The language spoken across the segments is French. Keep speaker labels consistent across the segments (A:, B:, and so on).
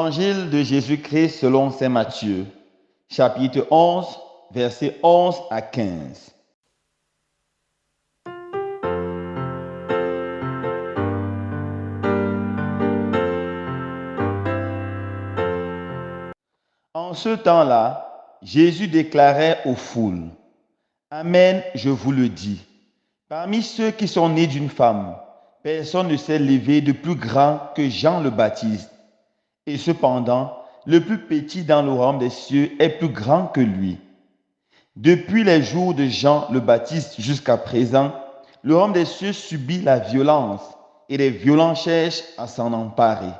A: Évangile de Jésus-Christ selon saint Matthieu, chapitre 11, versets 11 à 15. En ce temps-là, Jésus déclarait aux foules, « Amen, je vous le dis, parmi ceux qui sont nés d'une femme, personne ne s'est levé de plus grand que Jean le Baptiste. Et cependant, le plus petit dans le royaume des cieux est plus grand que lui. Depuis les jours de Jean le Baptiste jusqu'à présent, le royaume des cieux subit la violence et les violents cherchent à s'en emparer.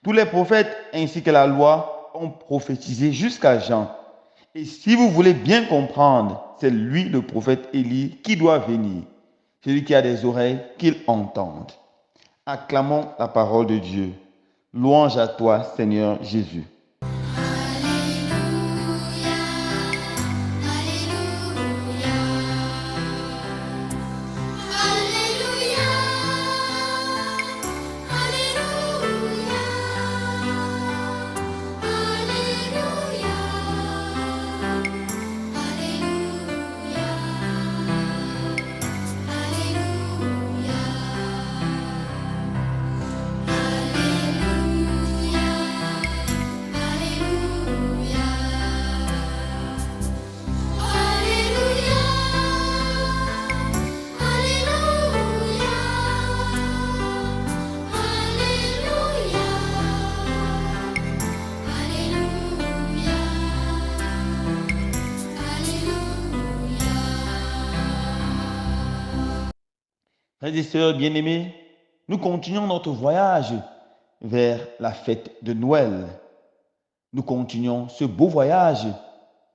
A: Tous les prophètes ainsi que la loi ont prophétisé jusqu'à Jean. Et si vous voulez bien comprendre, c'est lui le prophète Élie qui doit venir. Celui qui a des oreilles, qu'il entende. » Acclamons la parole de Dieu. Louange à toi, Seigneur Jésus. Frères et sœurs bien-aimés, nous continuons notre voyage vers la fête de Noël. Nous continuons ce beau voyage,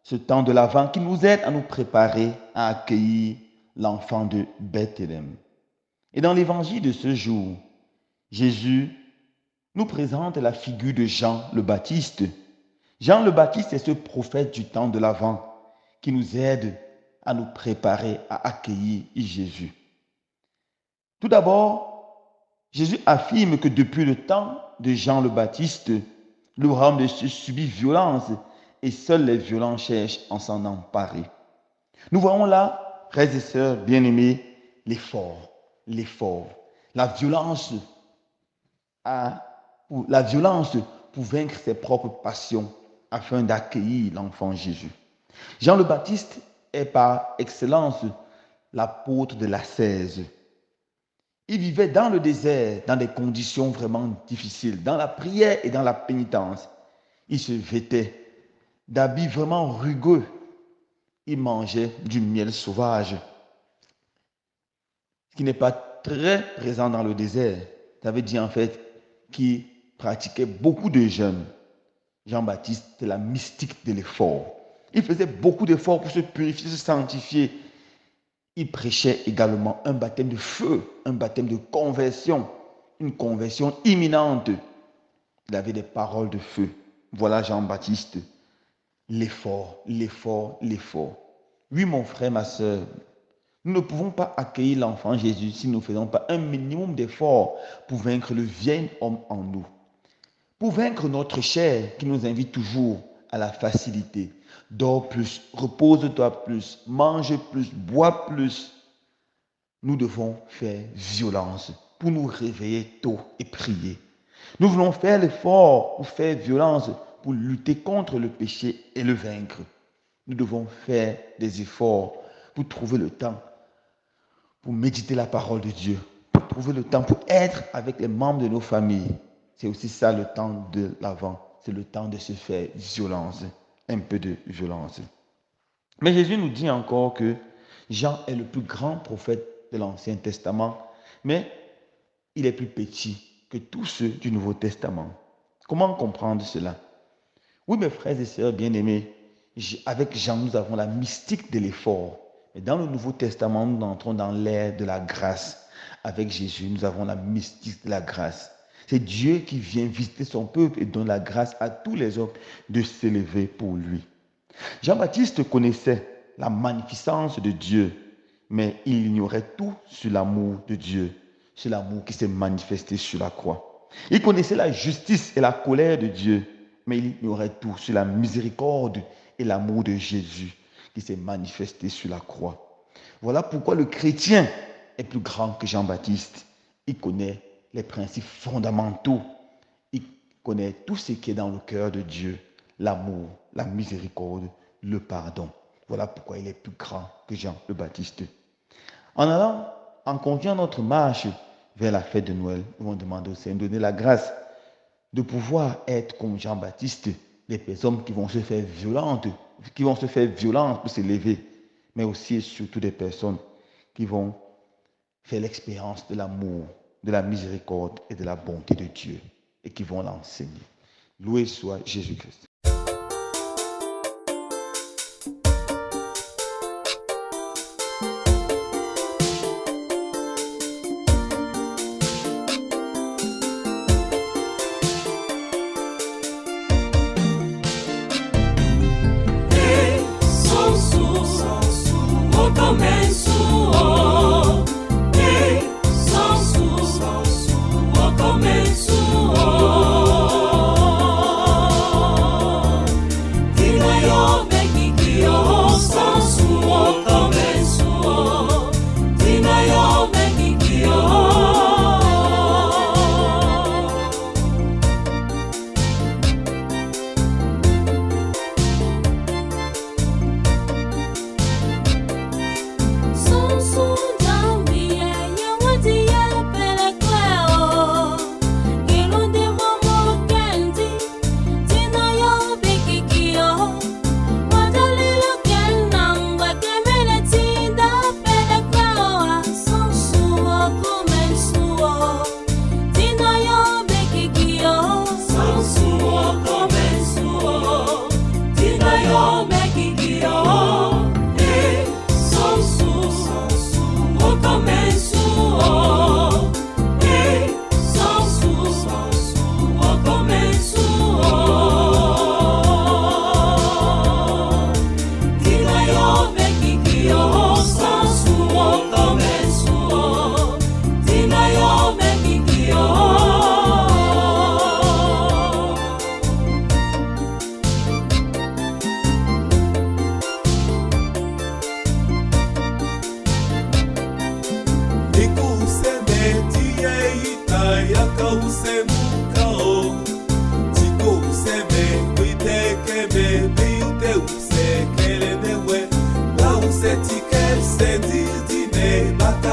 A: ce temps de l'Avent qui nous aide à nous préparer à accueillir l'enfant de Bethléem. Et dans l'évangile de ce jour, Jésus nous présente la figure de Jean le Baptiste. Jean le Baptiste est ce prophète du temps de l'Avent qui nous aide à nous préparer à accueillir Jésus. Tout d'abord, Jésus affirme que depuis le temps de Jean le Baptiste, le royaume de Dieu subit violence et seuls les violents cherchent à s'en emparer. Nous voyons là, frères et sœurs bien-aimés, l'effort, la violence pour vaincre ses propres passions afin d'accueillir l'enfant Jésus. Jean le Baptiste est par excellence l'apôtre de l'ascèse. Il vivait dans le désert, dans des conditions vraiment difficiles, dans la prière et dans la pénitence. Il se vêtait d'habits vraiment rugueux. Il mangeait du miel sauvage, ce qui n'est pas très présent dans le désert. Ça veut dire en fait qu'il pratiquait beaucoup de jeûnes. Jean-Baptiste, c'est la mystique de l'effort. Il faisait beaucoup d'efforts pour se purifier, se sanctifier. Il prêchait également un baptême de feu, un baptême de conversion, une conversion imminente. Il avait des paroles de feu. Voilà Jean-Baptiste. L'effort. Oui, mon frère, ma soeur, nous ne pouvons pas accueillir l'enfant Jésus si nous ne faisons pas un minimum d'efforts pour vaincre le vieil homme en nous. Pour vaincre notre chair qui nous invite toujours à la facilité. Dors plus, repose-toi plus, mange plus, bois plus. Nous devons faire violence pour nous réveiller tôt et prier. Nous voulons faire l'effort pour faire violence, pour lutter contre le péché et le vaincre. Nous devons faire des efforts pour trouver le temps, pour méditer la parole de Dieu, pour trouver le temps pour être avec les membres de nos familles. C'est aussi ça le temps de l'Avent, c'est le temps de se faire violence. Un peu de violence. Mais Jésus nous dit encore que Jean est le plus grand prophète de l'Ancien Testament, mais il est plus petit que tous ceux du Nouveau Testament. Comment comprendre cela? Oui, mes frères et sœurs bien-aimés, avec Jean, nous avons la mystique de l'effort. Et dans le Nouveau Testament, nous entrons dans l'ère de la grâce. Avec Jésus, nous avons la mystique de la grâce. C'est Dieu qui vient visiter son peuple et donne la grâce à tous les hommes de s'élever pour lui. Jean-Baptiste connaissait la magnificence de Dieu, mais il ignorait tout sur l'amour de Dieu, sur l'amour qui s'est manifesté sur la croix. Il connaissait la justice et la colère de Dieu, mais il ignorait tout sur la miséricorde et l'amour de Jésus qui s'est manifesté sur la croix. Voilà pourquoi le chrétien est plus grand que Jean-Baptiste. Il connaît les principes fondamentaux. Il connaît tout ce qui est dans le cœur de Dieu, l'amour, la miséricorde, le pardon. Voilà pourquoi il est plus grand que Jean le Baptiste. En allant, en continuant notre marche vers la fête de Noël, nous allons demander au Seigneur de donner la grâce de pouvoir être comme Jean-Baptiste, les personnes qui vont se faire violentes, pour s'élever, mais aussi et surtout des personnes qui vont faire l'expérience de l'amour, de la miséricorde et de la bonté de Dieu et qui vont l'enseigner. Loué soit Jésus-Christ.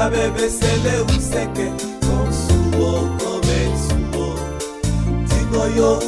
B: Bebe sele useke, son suo come suo. Digo yo,